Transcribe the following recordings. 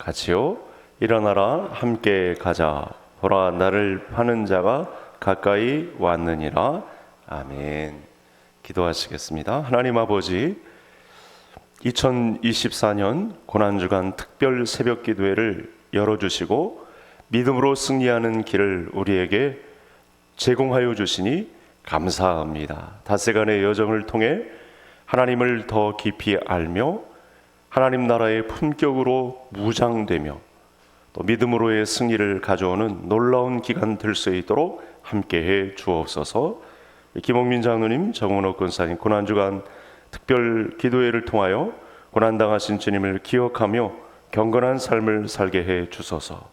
같이요. 일어나라 함께 가자. 보라 나를 파는 자가 가까이 왔느니라. 아멘. 기도하시겠습니다. 하나님 아버지, 2024년 고난주간 특별 새벽 기도회를 열어주시고 믿음으로 승리하는 길을 우리에게 제공하여 주시니 감사합니다. 닷새간의 여정을 통해 하나님을 더 깊이 알며 하나님 나라의 품격으로 무장되며 또 믿음으로의 승리를 가져오는 놀라운 기간 될 수 있도록 함께해 주옵소서. 김옥민 장로님, 정은옥 권사님, 고난주간 특별 기도회를 통하여 고난당하신 주님을 기억하며 경건한 삶을 살게 해 주소서.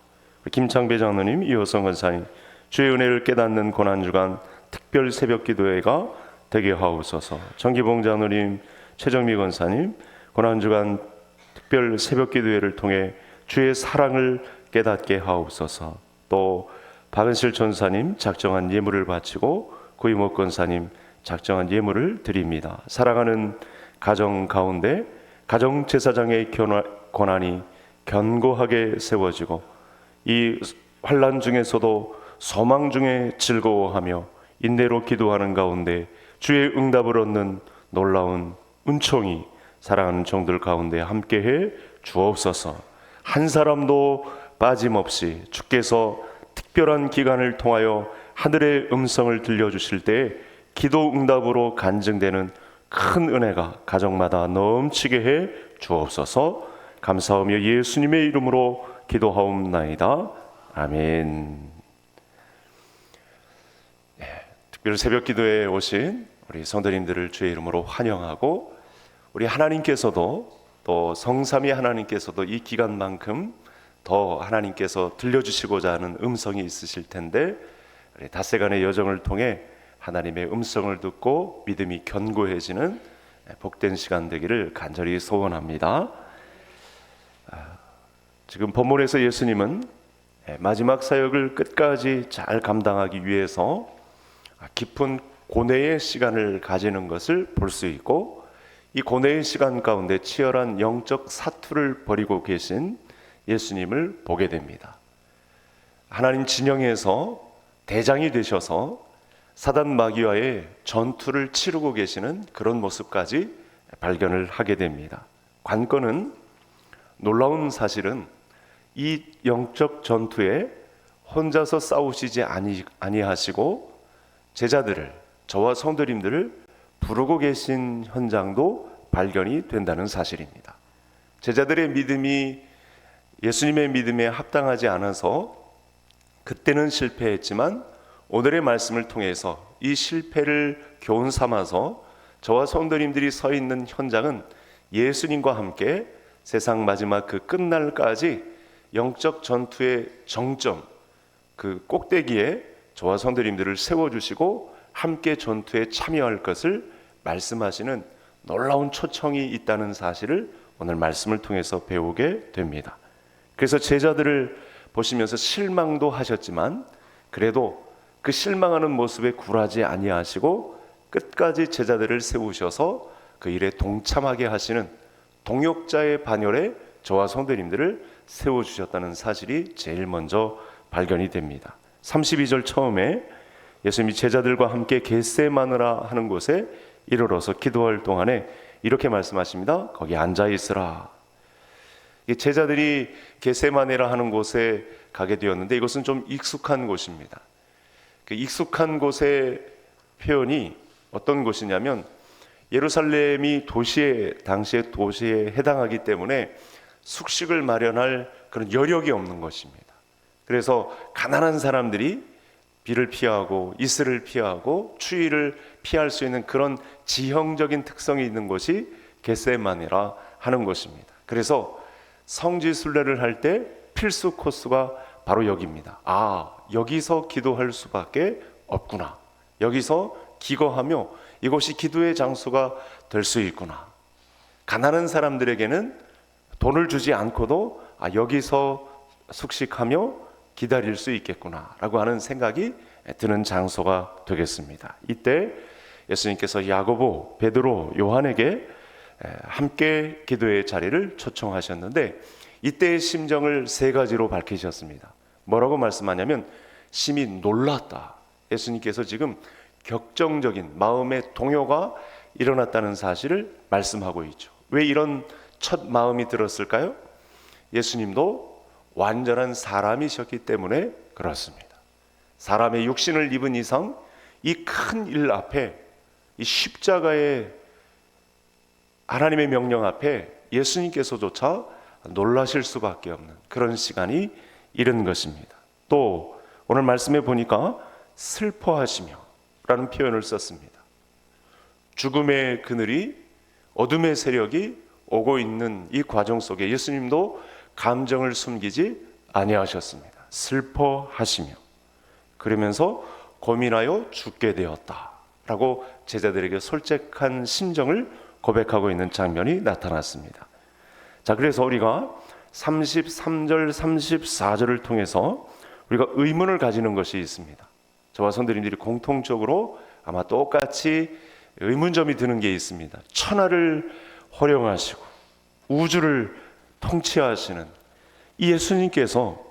김창배 장로님, 이호성 권사님, 주의 은혜를 깨닫는 고난주간 특별 새벽 기도회가 되게 하옵소서. 정기봉 장로님, 최정미 권사님, 고난주간 특별 새벽 기도회를 통해 주의 사랑을 깨닫게 하옵소서. 또 박은실 전사님 작정한 예물을 바치고 구이목 권사님 작정한 예물을 드립니다. 사랑하는 가정 가운데 가정 제사장의 권한이 견고하게 세워지고 이 환난 중에서도 소망 중에 즐거워하며 인내로 기도하는 가운데 주의 응답을 얻는 놀라운 은총이 사랑하는 종들 가운데 함께해 주옵소서. 한 사람도 빠짐없이 주께서 특별한 기간을 통하여 하늘의 음성을 들려주실 때 기도 응답으로 간증되는 큰 은혜가 가정마다 넘치게 해 주옵소서. 감사하며 예수님의 이름으로 기도하옵나이다. 아멘. 특별 새벽 기도에 오신 우리 성도님들을 주의 이름으로 환영하고, 우리 하나님께서도 또 성삼위 하나님께서도 이 기간만큼 더 하나님께서 들려주시고자 하는 음성이 있으실 텐데, 우리 닷새간의 여정을 통해 하나님의 음성을 듣고 믿음이 견고해지는 복된 시간 되기를 간절히 소원합니다. 지금 본문에서 예수님은 마지막 사역을 끝까지 잘 감당하기 위해서 깊은 고뇌의 시간을 가지는 것을 볼 수 있고, 이 고뇌의 시간 가운데 치열한 영적 사투를 벌이고 계신 예수님을 보게 됩니다. 하나님 진영에서 대장이 되셔서 사단 마귀와의 전투를 치르고 계시는 그런 모습까지 발견을 하게 됩니다. 관건은, 놀라운 사실은 이 영적 전투에 혼자서 싸우시지 아니하시고 제자들을, 저와 성도님들을 부르고 계신 현장도 발견이 된다는 사실입니다. 제자들의 믿음이 예수님의 믿음에 합당하지 않아서 그때는 실패했지만 오늘의 말씀을 통해서 이 실패를 교훈 삼아서 저와 성도님들이 서 있는 현장은 예수님과 함께 세상 마지막 그 끝날까지 영적 전투의 정점, 그 꼭대기에 저와 성도님들을 세워주시고 함께 전투에 참여할 것을 말씀하시는 놀라운 초청이 있다는 사실을 오늘 말씀을 통해서 배우게 됩니다. 그래서 제자들을 보시면서 실망도 하셨지만 그래도 그 실망하는 모습에 굴하지 아니하시고 끝까지 제자들을 세우셔서 그 일에 동참하게 하시는 동역자의 반열에 저와 성도님들을 세워주셨다는 사실이 제일 먼저 발견이 됩니다. 32절 처음에 예수님이 제자들과 함께 겟세마네라 하는 곳에 이르러서 기도할 동안에 이렇게 말씀하십니다. 거기 앉아 있으라. 제자들이 겟세마네라 하는 곳에 가게 되었는데 이것은 좀 익숙한 곳입니다. 그 익숙한 곳의 표현이 어떤 곳이냐면 예루살렘이 당시의 도시에 해당하기 때문에 숙식을 마련할 그런 여력이 없는 것입니다. 그래서 가난한 사람들이 비를 피하고 이슬을 피하고 추위를 피할 수 있는 그런 지형적인 특성이 있는 곳이 겟세마네라 하는 곳입니다. 그래서 성지 순례를 할 때 필수 코스가 바로 여기입니다. 여기서 기도할 수밖에 없구나. 여기서 기거하며 이곳이 기도의 장소가 될 수 있구나. 가난한 사람들에게는 돈을 주지 않고도 여기서 숙식하며 기다릴 수 있겠구나 라고 하는 생각이 드는 장소가 되겠습니다. 이때 예수님께서 야고보, 베드로, 요한에게 함께 기도의 자리를 초청하셨는데 이때의 심정을 세 가지로 밝히셨습니다. 뭐라고 말씀하냐면 심히 놀랐다. 예수님께서 지금 격정적인 마음의 동요가 일어났다는 사실을 말씀하고 있죠. 왜 이런 첫 마음이 들었을까요? 예수님도 완전한 사람이셨기 때문에 그렇습니다. 사람의 육신을 입은 이상 이 큰 일 앞에, 이 십자가의 하나님의 명령 앞에 예수님께서조차 놀라실 수밖에 없는 그런 시간이 이른 것입니다. 또 오늘 말씀에 보니까 슬퍼하시며 라는 표현을 썼습니다. 죽음의 그늘이, 어둠의 세력이 오고 있는 이 과정 속에 예수님도 감정을 숨기지 아니하셨습니다. 슬퍼하시며, 그러면서 고민하여 죽게 되었다 라고 제자들에게 솔직한 심정을 고백하고 있는 장면이 나타났습니다. 자, 그래서 우리가 33절, 34절을 통해서 우리가 의문을 가지는 것이 있습니다. 저와 성도님들이 공통적으로 아마 똑같이 의문점이 드는 게 있습니다. 천하를 호령하시고 우주를 통치하시는 이 예수님께서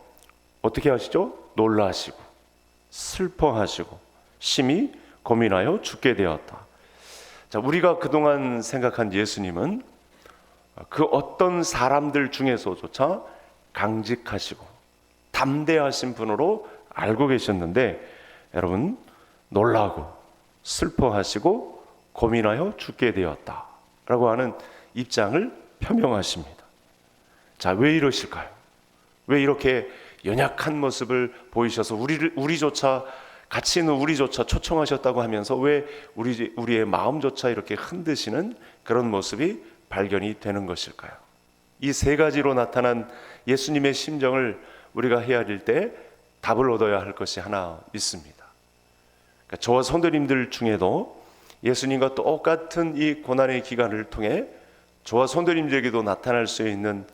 어떻게 하시죠? 놀라시고 슬퍼하시고 심히 고민하여 죽게 되었다. 자, 우리가 그동안 생각한 예수님은 그 어떤 사람들 중에서조차 강직하시고 담대하신 분으로 알고 계셨는데, 여러분, 놀라고 슬퍼하시고 고민하여 죽게 되었다라고 하는 입장을 표명하십니다. 자, 왜 이러실까요? 왜 이렇게 연약한 모습을 보이셔서 우리조차 같이 있는 우리조차 초청하셨다고 하면서 왜 우리의 마음조차 이렇게 흔드시는 그런 모습이 발견이 되는 것일까요? 이 세 가지로 나타난 예수님의 심정을 우리가 헤아릴 때 답을 얻어야 할 것이 하나 있습니다. 그러니까 저와 성도님들 중에도 예수님과 똑같은 이 고난의 기간을 통해 저와 성도님들에게도 나타날 수 있는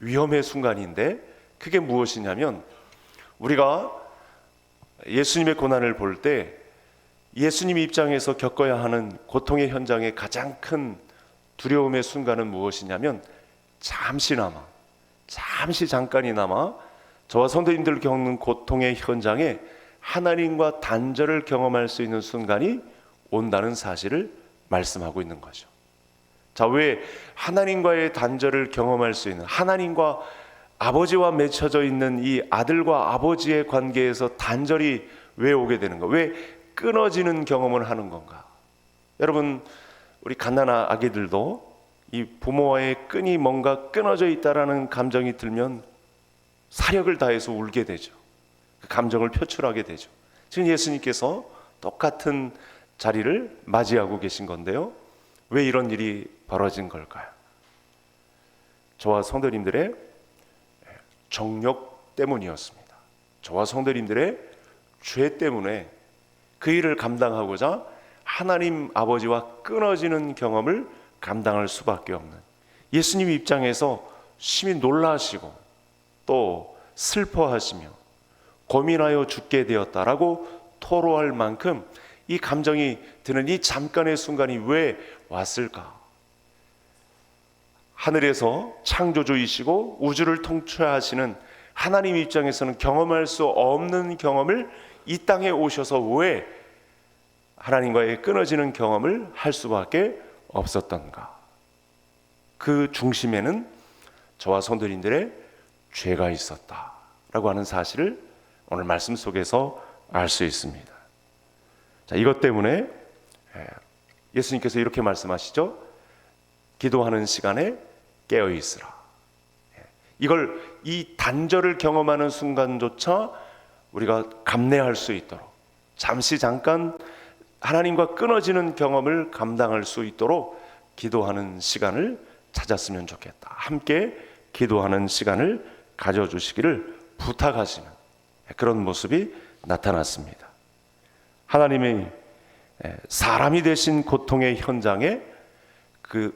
위험의 순간인데, 그게 무엇이냐면, 우리가 예수님의 고난을 볼 때 예수님 입장에서 겪어야 하는 고통의 현장의 가장 큰 두려움의 순간은 무엇이냐면, 잠깐이나마 저와 성도님들 겪는 고통의 현장에 하나님과 단절을 경험할 수 있는 순간이 온다는 사실을 말씀하고 있는 거죠. 자, 왜 하나님과의 단절을 경험할 수 있는, 하나님과 아버지와 맺혀져 있는 이 아들과 아버지의 관계에서 단절이 왜 오게 되는가? 왜 끊어지는 경험을 하는 건가? 여러분, 우리 갓난아 아기들도 이 부모와의 끈이 뭔가 끊어져 있다라는 감정이 들면 사력을 다해서 울게 되죠. 그 감정을 표출하게 되죠. 지금 예수님께서 똑같은 자리를 맞이하고 계신 건데요. 왜 이런 일이 벌어진 걸까요? 저와 성도님들의 정욕 때문이었습니다. 저와 성도님들의 죄 때문에 그 일을 감당하고자 하나님 아버지와 끊어지는 경험을 감당할 수밖에 없는, 예수님 입장에서 심히 놀라시고 또 슬퍼하시며 고민하여 죽게 되었다라고 토로할 만큼 이 감정이 드는 이 잠깐의 순간이 왜 왔을까? 하늘에서 창조주이시고 우주를 통치하시는 하나님 입장에서는 경험할 수 없는 경험을 이 땅에 오셔서 왜 하나님과의 끊어지는 경험을 할 수밖에 없었던가? 그 중심에는 저와 성도님들의 죄가 있었다라고 하는 사실을 오늘 말씀 속에서 알 수 있습니다. 자, 이것 때문에 예수님께서 이렇게 말씀하시죠. 기도하는 시간에 깨어 있으라. 이걸, 이 단절을 경험하는 순간조차 우리가 감내할 수 있도록, 잠깐 하나님과 끊어지는 경험을 감당할 수 있도록 기도하는 시간을 찾았으면 좋겠다. 함께 기도하는 시간을 가져주시기를 부탁하시는 그런 모습이 나타났습니다. 하나님이 사람이 되신 고통의 현장에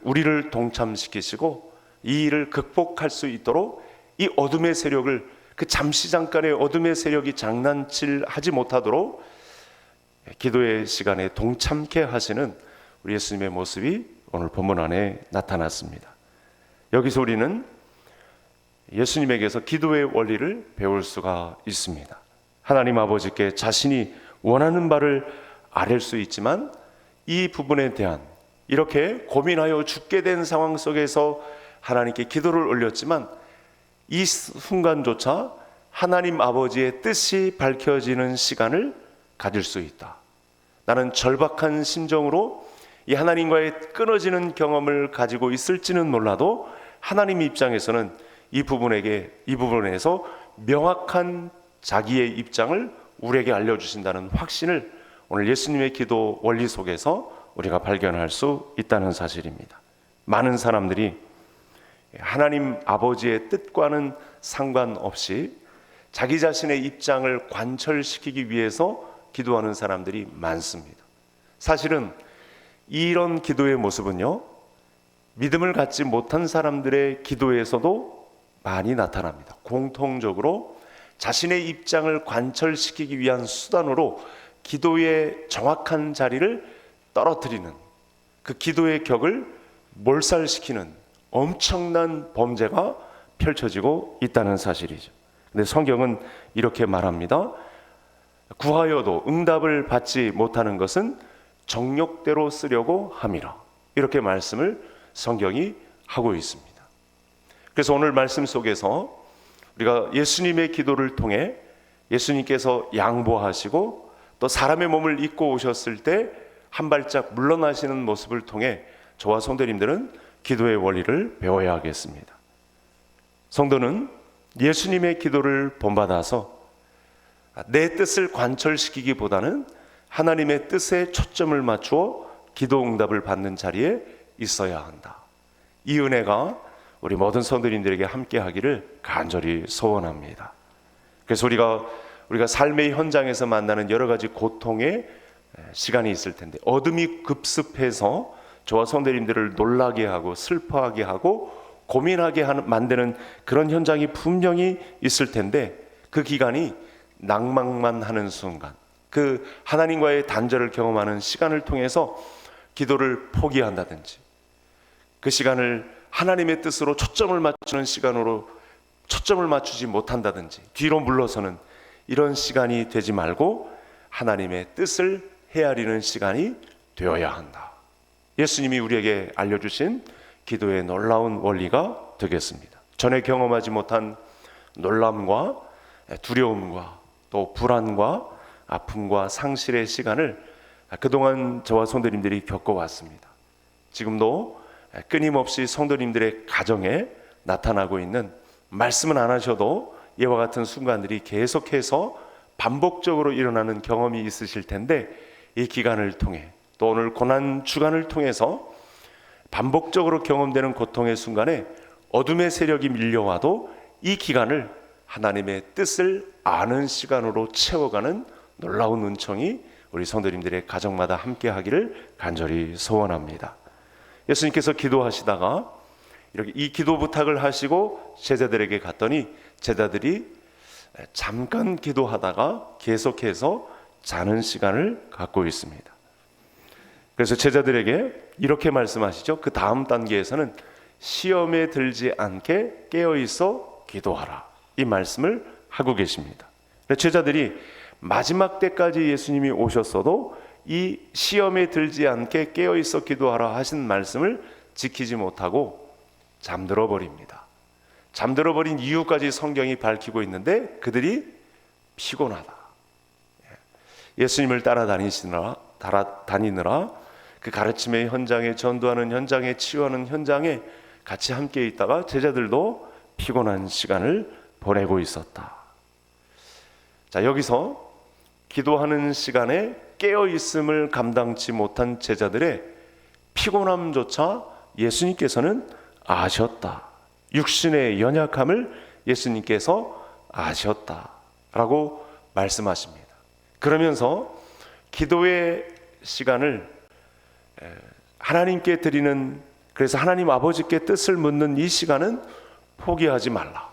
우리를 동참시키시고 이 일을 극복할 수 있도록 이 어둠의 세력을, 그 잠깐의 어둠의 세력이 장난질하지 못하도록 기도의 시간에 동참케 하시는 우리 예수님의 모습이 오늘 본문 안에 나타났습니다. 여기서 우리는 예수님에게서 기도의 원리를 배울 수가 있습니다. 하나님 아버지께 자신이 원하는 바를 아뢰 수 있지만 이 부분에 대한 이렇게 고민하여 죽게 된 상황 속에서 하나님께 기도를 올렸지만 이 순간조차 하나님 아버지의 뜻이 밝혀지는 시간을 가질 수 있다. 나는 절박한 심정으로 이 하나님과의 끊어지는 경험을 가지고 있을지는 몰라도 하나님 입장에서는 이 부분에서 명확한 자기의 입장을 우리에게 알려주신다는 확신을 오늘 예수님의 기도 원리 속에서 우리가 발견할 수 있다는 사실입니다. 많은 사람들이 하나님 아버지의 뜻과는 상관없이 자기 자신의 입장을 관철시키기 위해서 기도하는 사람들이 많습니다. 사실은 이런 기도의 모습은요, 믿음을 갖지 못한 사람들의 기도에서도 많이 나타납니다. 공통적으로 자신의 입장을 관철시키기 위한 수단으로 기도의 정확한 자리를 떨어뜨리는, 그 기도의 격을 몰살시키는 엄청난 범죄가 펼쳐지고 있다는 사실이죠. 근데 성경은 이렇게 말합니다. 구하여도 응답을 받지 못하는 것은 정욕대로 쓰려고 함이라. 이렇게 말씀을 성경이 하고 있습니다. 그래서 오늘 말씀 속에서 우리가 예수님의 기도를 통해 예수님께서 양보하시고 또 사람의 몸을 입고 오셨을 때 한 발짝 물러나시는 모습을 통해 저와 성도님들은 기도의 원리를 배워야 하겠습니다. 성도는 예수님의 기도를 본받아서 내 뜻을 관철시키기보다는 하나님의 뜻에 초점을 맞추어 기도 응답을 받는 자리에 있어야 한다. 이 은혜가 우리 모든 성도님들에게 함께 하기를 간절히 소원합니다. 그래서 우리가 삶의 현장에서 만나는 여러 가지 고통의 시간이 있을 텐데, 어둠이 급습해서 저와 성도님들을 놀라게 하고 슬퍼하게 하고 고민하게 만드는 그런 현장이 분명히 있을 텐데, 그 기간이 낭망만 하는 순간, 그 하나님과의 단절을 경험하는 시간을 통해서 기도를 포기한다든지, 그 시간을 하나님의 뜻으로 초점을 맞추는 시간으로 초점을 맞추지 못한다든지 뒤로 물러서는 이런 시간이 되지 말고 하나님의 뜻을 헤아리는 시간이 되어야 한다. 예수님이 우리에게 알려주신 기도의 놀라운 원리가 되겠습니다. 전에 경험하지 못한 놀람과 두려움과 또 불안과 아픔과 상실의 시간을 그동안 저와 성도님들이 겪어왔습니다. 지금도 끊임없이 성도님들의 가정에 나타나고 있는, 말씀은 안 하셔도 이와 같은 순간들이 계속해서 반복적으로 일어나는 경험이 있으실 텐데, 이 기간을 통해 또 오늘 고난 주간을 통해서 반복적으로 경험되는 고통의 순간에 어둠의 세력이 밀려와도 이 기간을 하나님의 뜻을 아는 시간으로 채워가는 놀라운 은총이 우리 성도님들의 가정마다 함께 하기를 간절히 소원합니다. 예수님께서 기도하시다가 이렇게 이 기도 부탁을 하시고 제자들에게 갔더니 제자들이 잠깐 기도하다가 계속해서 자는 시간을 갖고 있습니다. 그래서 제자들에게 이렇게 말씀하시죠. 그 다음 단계에서는 시험에 들지 않게 깨어있어 기도하라, 이 말씀을 하고 계십니다. 제자들이 마지막 때까지 예수님이 오셨어도 이 시험에 들지 않게 깨어있어 기도하라 하신 말씀을 지키지 못하고 잠들어 버립니다. 잠들어 버린 이유까지 성경이 밝히고 있는데 그들이 피곤하다. 예수님을 따라다니느라 그 가르침의 현장에, 전도하는 현장에, 치유하는 현장에 같이 함께 있다가 제자들도 피곤한 시간을 보내고 있었다. 자, 여기서 기도하는 시간에 깨어있음을 감당치 못한 제자들의 피곤함조차 예수님께서는 아셨다. 육신의 연약함을 예수님께서 아셨다라고 말씀하십니다. 그러면서 기도의 시간을 하나님께 드리는, 그래서 하나님 아버지께 뜻을 묻는 이 시간은 포기하지 말라.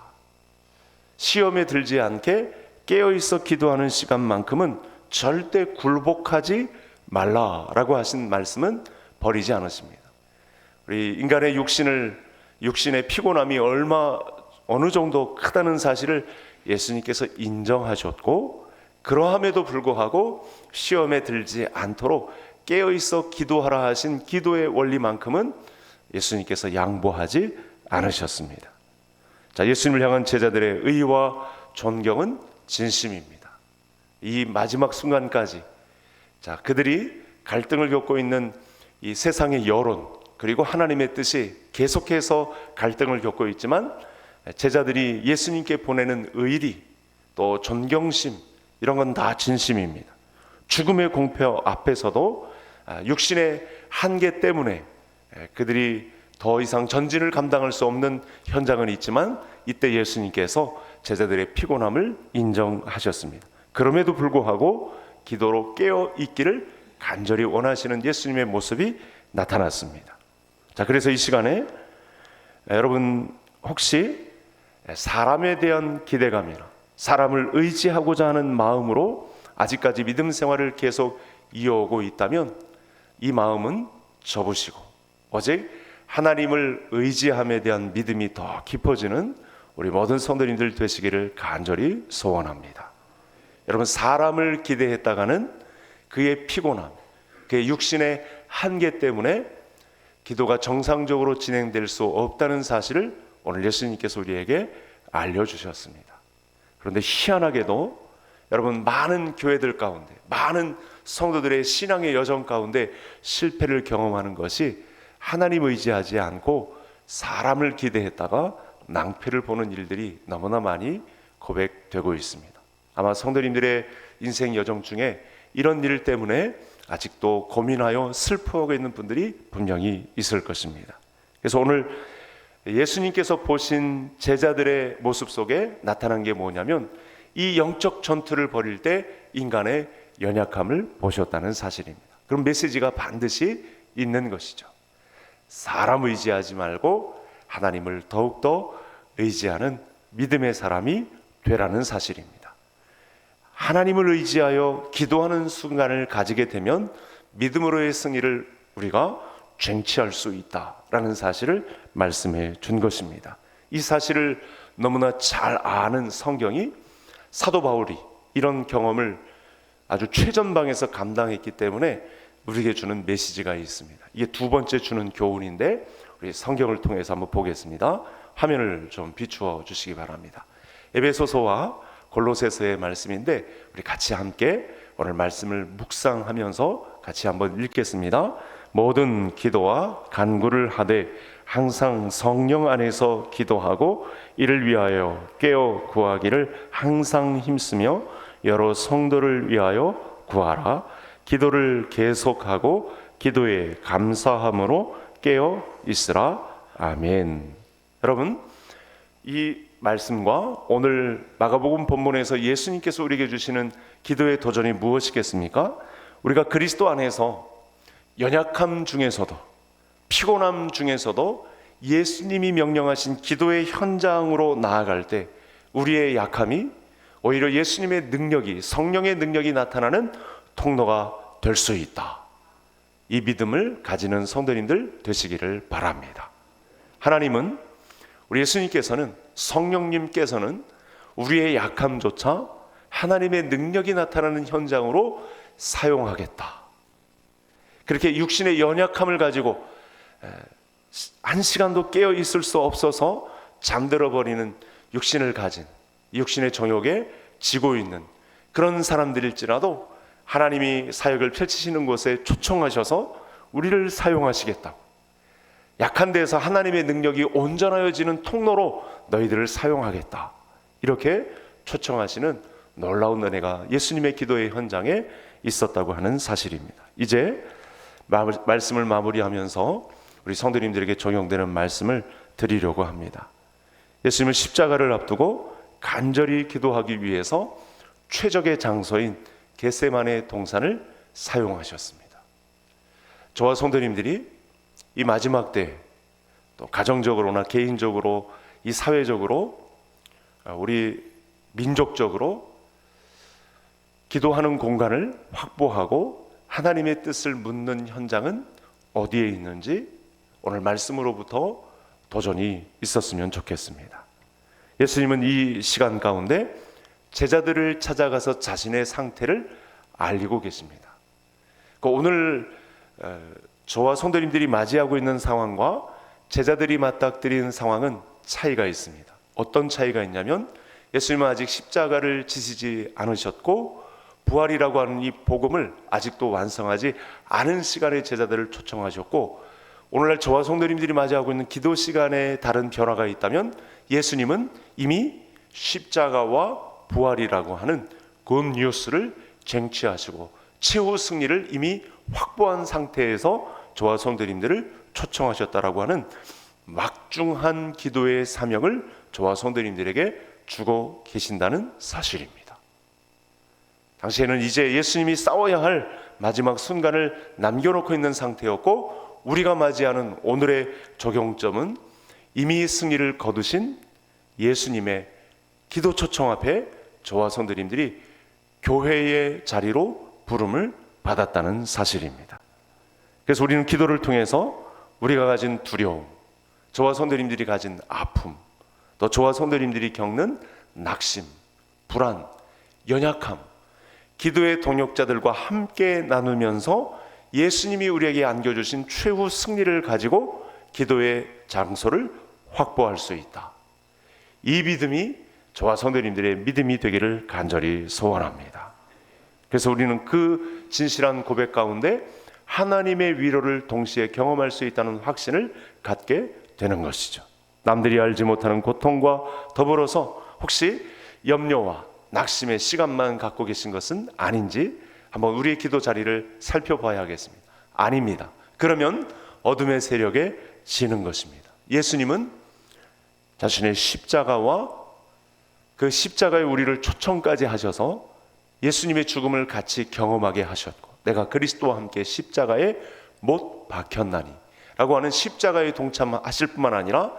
시험에 들지 않게 깨어있어 기도하는 시간만큼은 절대 굴복하지 말라라고 하신 말씀은 버리지 않으십니다. 우리 인간의 육신의 피곤함이 어느 정도 크다는 사실을 예수님께서 인정하셨고, 그러함에도 불구하고 시험에 들지 않도록 깨어있어 기도하라 하신 기도의 원리만큼은 예수님께서 양보하지 않으셨습니다. 자, 예수님을 향한 제자들의 의와 존경은 진심입니다. 이 마지막 순간까지, 자, 그들이 갈등을 겪고 있는 이 세상의 여론, 그리고 하나님의 뜻이 계속해서 갈등을 겪고 있지만, 제자들이 예수님께 보내는 의리, 또 존경심, 이런 건 다 진심입니다. 죽음의 공포 앞에서도 육신의 한계 때문에 그들이 더 이상 전진을 감당할 수 없는 현장은 있지만, 이때 예수님께서 제자들의 피곤함을 인정하셨습니다. 그럼에도 불구하고 기도로 깨어 있기를 간절히 원하시는 예수님의 모습이 나타났습니다. 자, 그래서 이 시간에 여러분 혹시 사람에 대한 기대감이나 사람을 의지하고자 하는 마음으로 아직까지 믿음 생활을 계속 이어오고 있다면, 이 마음은 접으시고 오직 하나님을 의지함에 대한 믿음이 더 깊어지는 우리 모든 성도님들 되시기를 간절히 소원합니다. 여러분, 사람을 기대했다가는 그의 피곤함, 그의 육신의 한계 때문에 기도가 정상적으로 진행될 수 없다는 사실을 오늘 예수님께서 우리에게 알려주셨습니다. 그런데 희한하게도 여러분, 많은 교회들 가운데, 많은 성도들의 신앙의 여정 가운데 실패를 경험하는 것이 하나님 의지하지 않고 사람을 기대했다가 낭패를 보는 일들이 너무나 많이 고백되고 있습니다. 아마 성도님들의 인생 여정 중에 이런 일 때문에 아직도 고민하여 슬퍼하고 있는 분들이 분명히 있을 것입니다. 그래서 오늘 예수님께서 보신 제자들의 모습 속에 나타난 게 뭐냐면, 이 영적 전투를 벌일 때 인간의 연약함을 보셨다는 사실입니다. 그럼 메시지가 반드시 있는 것이죠. 사람 의지하지 말고 하나님을 더욱더 의지하는 믿음의 사람이 되라는 사실입니다. 하나님을 의지하여 기도하는 순간을 가지게 되면 믿음으로의 승리를 우리가 쟁취할 수 있다라는 사실을 말씀해 준 것입니다. 이 사실을 너무나 잘 아는 성경이 사도 바울이 이런 경험을 아주 최전방에서 감당했기 때문에 우리에게 주는 메시지가 있습니다. 이게 두 번째 주는 교훈인데, 우리 성경을 통해서 한번 보겠습니다. 화면을 좀 비추어 주시기 바랍니다. 에베소서와 골로새서의 말씀인데, 우리 같이 함께 오늘 말씀을 묵상하면서 같이 한번 읽겠습니다. 모든 기도와 간구를 하되 항상 성령 안에서 기도하고 이를 위하여 깨어 구하기를 항상 힘쓰며 여러 성도를 위하여 구하라. 기도를 계속하고 기도에 감사함으로 깨어 있으라. 아멘. 여러분, 이 말씀과 오늘 마가복음 본문에서 예수님께서 우리에게 주시는 기도의 도전이 무엇이겠습니까? 우리가 그리스도 안에서 연약함 중에서도, 피곤함 중에서도 예수님이 명령하신 기도의 현장으로 나아갈 때 우리의 약함이 오히려 예수님의 능력이, 성령의 능력이 나타나는 통로가 될 수 있다. 이 믿음을 가지는 성도님들 되시기를 바랍니다. 하나님은, 우리 예수님께서는, 성령님께서는 우리의 약함조차 하나님의 능력이 나타나는 현장으로 사용하겠다. 그렇게 육신의 연약함을 가지고 한 시간도 깨어 있을 수 없어서 잠들어 버리는 육신을 가진, 육신의 정욕에 지고 있는 그런 사람들일지라도 하나님이 사역을 펼치시는 곳에 초청하셔서 우리를 사용하시겠다고, 약한 데서 하나님의 능력이 온전하여지는 통로로 너희들을 사용하겠다, 이렇게 초청하시는 놀라운 은혜가 예수님의 기도의 현장에 있었다고 하는 사실입니다. 이제 말씀을 마무리하면서 우리 성도님들에게 적용되는 말씀을 드리려고 합니다. 예수님은 십자가를 앞두고 간절히 기도하기 위해서 최적의 장소인 겟세마네 동산을 사용하셨습니다. 저와 성도님들이 이 마지막 때, 또 가정적으로나 개인적으로, 이 사회적으로, 우리 민족적으로 기도하는 공간을 확보하고 하나님의 뜻을 묻는 현장은 어디에 있는지 오늘 말씀으로부터 도전이 있었으면 좋겠습니다. 예수님은 이 시간 가운데 제자들을 찾아가서 자신의 상태를 알리고 계십니다. 오늘 저와 성도님들이 맞이하고 있는 상황과 제자들이 맞닥뜨리는 상황은 차이가 있습니다. 어떤 차이가 있냐면 예수님은 아직 십자가를 지시지 않으셨고 부활이라고 하는 이 복음을 아직도 완성하지 않은 시간에 제자들을 초청하셨고, 오늘날 저와 성도님들이 맞이하고 있는 기도 시간에 다른 변화가 있다면 예수님은 이미 십자가와 부활이라고 하는 굿뉴스를 쟁취하시고 최후 승리를 이미 확보한 상태에서 저와 성도님들을 초청하셨다라고 하는 막중한 기도의 사명을 저와 성도님들에게 주고 계신다는 사실입니다. 당시에는 이제 예수님이 싸워야 할 마지막 순간을 남겨놓고 있는 상태였고, 우리가 맞이하는 오늘의 적용점은 이미 승리를 거두신 예수님의 기도 초청 앞에 저와 성도님들이 교회의 자리로 부름을 받았다는 사실입니다. 그래서 우리는 기도를 통해서 우리가 가진 두려움, 저와 성도님들이 가진 아픔, 또 저와 성도님들이 겪는 낙심, 불안, 연약함, 기도의 동역자들과 함께 나누면서 예수님이 우리에게 안겨주신 최후 승리를 가지고 기도의 장소를 확보할 수 있다. 이 믿음이 저와 성도님들의 믿음이 되기를 간절히 소원합니다. 그래서 우리는 그 진실한 고백 가운데 하나님의 위로를 동시에 경험할 수 있다는 확신을 갖게 되는 것이죠. 남들이 알지 못하는 고통과 더불어서 혹시 염려와 낙심의 시간만 갖고 계신 것은 아닌지 한번 우리의 기도 자리를 살펴봐야 하겠습니다. 아닙니다. 그러면 어둠의 세력에 지는 것입니다. 예수님은 자신의 십자가와 그 십자가에 우리를 초청까지 하셔서 예수님의 죽음을 같이 경험하게 하셨고, 내가 그리스도와 함께 십자가에 못 박혔나니 라고 하는 십자가에 동참하실 뿐만 아니라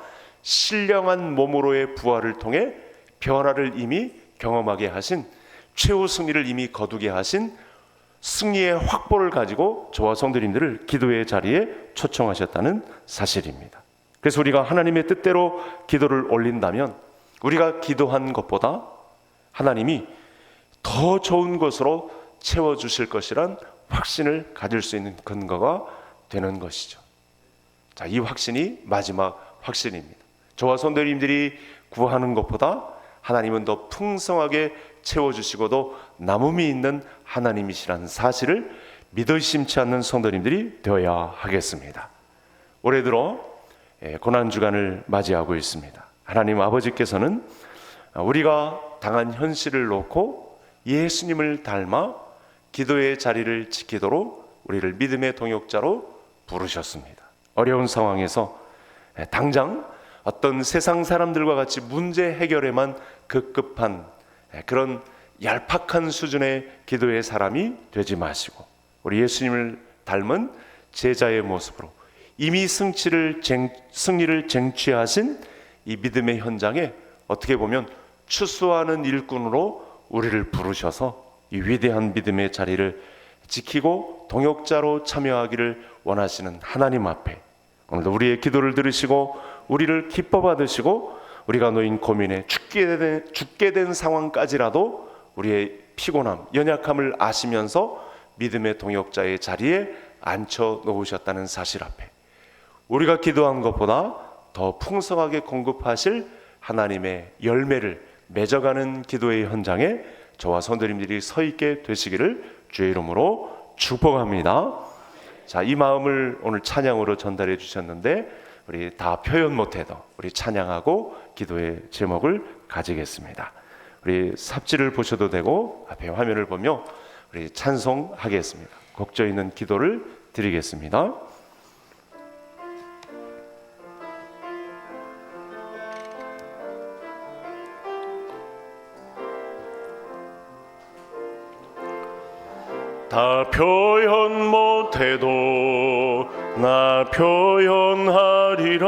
신령한 몸으로의 부활을 통해 변화를 이미 경험하게 하신, 최후 승리를 이미 거두게 하신 승리의 확보를 가지고 저와 성도님들을 기도의 자리에 초청하셨다는 사실입니다. 그래서 우리가 하나님의 뜻대로 기도를 올린다면 우리가 기도한 것보다 하나님이 더 좋은 것으로 채워주실 것이란 확신을 가질 수 있는 근거가 되는 것이죠. 자, 이 확신이 마지막 확신입니다. 저와 성도님들이 구하는 것보다 하나님은 더 풍성하게 채워주시고도 남음이 있는 하나님이시라는 사실을 믿어 심지 않는 성도님들이 되어야 하겠습니다. 올해 들어 고난주간을 맞이하고 있습니다. 하나님 아버지께서는 우리가 당한 현실을 놓고 예수님을 닮아 기도의 자리를 지키도록 우리를 믿음의 동역자로 부르셨습니다. 어려운 상황에서 당장 어떤 세상 사람들과 같이 문제 해결에만 급급한 그런 얄팍한 수준의 기도의 사람이 되지 마시고 우리 예수님을 닮은 제자의 모습으로 이미 승리를 쟁취하신 이 믿음의 현장에 어떻게 보면 추수하는 일꾼으로 우리를 부르셔서 이 위대한 믿음의 자리를 지키고 동역자로 참여하기를 원하시는 하나님 앞에 오늘도 우리의 기도를 들으시고 우리를 기뻐 받으시고 우리가 놓인 고민에 죽게 된 상황까지라도 우리의 피곤함, 연약함을 아시면서 믿음의 동역자의 자리에 앉혀 놓으셨다는 사실 앞에 우리가 기도한 것보다 더 풍성하게 공급하실 하나님의 열매를 맺어가는 기도의 현장에 저와 성도님들이 서 있게 되시기를 주의 이름으로 축복합니다. 자, 이 마음을 오늘 찬양으로 전달해 주셨는데 우리 다 표현 못해도 우리 찬양하고 기도의 제목을 가지겠습니다. 우리 삽지를 보셔도 되고 앞에 화면을 보며 우리 찬송하겠습니다. 곡조 있는 기도를 드리겠습니다. 다 표현 못해도 나 표현하리라.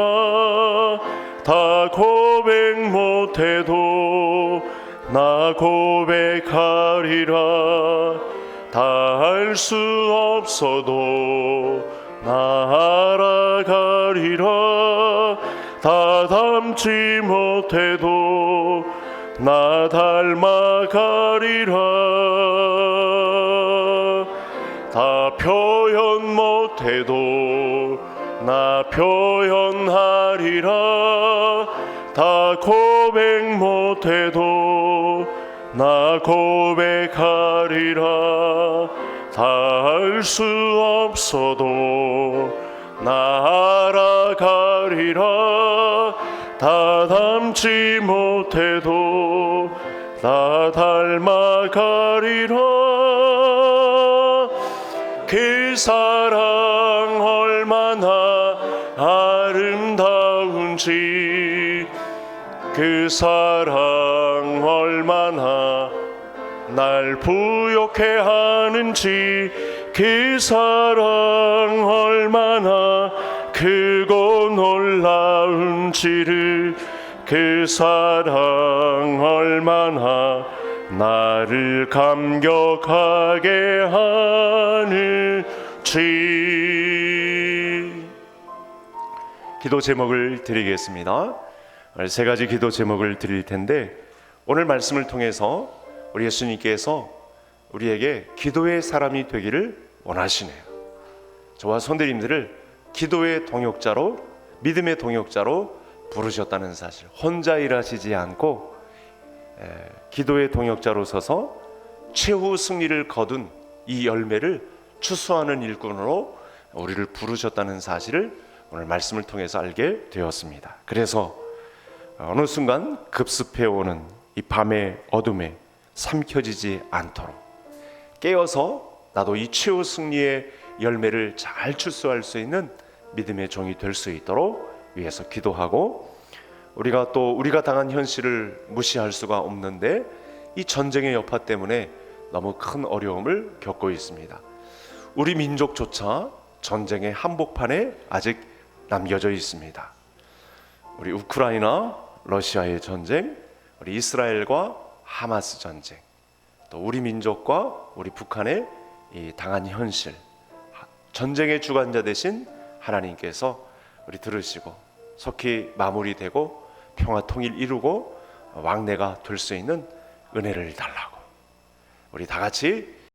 다 고백 못해도 나 고백하리라. 다 알 수 없어도 나 알아가리라. 다 닮지 못해도 나 닮아가리라. 다 표현 못해도 나 표현하리라. 다 고백 못해도 나 고백하리라. 다 알 수 없어도 나 알아가리라. 다 닮지 못해도 나 닮아가리라. 그 사랑 얼마나 아름다운지, 그 사랑 얼마나 날 부욕해 하는지, 그 사랑 얼마나 크고 놀라운지를, 그 사랑 얼마나 나를 감격하게 하는지. 기도 제목을 드리겠습니다. 세 가지 기도 제목을 드릴 텐데, 오늘 말씀을 통해서 우리 예수님께서 우리에게 기도의 사람이 되기를 원하시네요. 저와 손대님들을 기도의 동역자로, 믿음의 동역자로 부르셨다는 사실, 혼자 일하시지 않고 기도의 동역자로 서서 최후 승리를 거둔 이 열매를 추수하는 일꾼으로 우리를 부르셨다는 사실을 오늘 말씀을 통해서 알게 되었습니다. 그래서 어느 순간 급습해오는 이 밤의 어둠에 삼켜지지 않도록 깨어서 나도 이 최후 승리의 열매를 잘 추수할 수 있는 믿음의 종이 될 수 있도록 위해서 기도하고, 우리가 당한 현실을 무시할 수가 없는데 이 전쟁의 여파 때문에 너무 큰 어려움을 겪고 있습니다. 우리 민족조차 전쟁의 한복판에 아직 남겨져 있습니다. 우리 우크라이나, 러시아의 전쟁, 우리 이스라엘과 하마스 전쟁, 또 우리 민족과 우리 북한의 이 당한 현실, 전쟁의 주관자 되신 하나님께서 우리 들으시고 속히 마무리되고 평화 통일 이루고 왕래가 될 수 있는 은혜를 달라고 우리 다 같이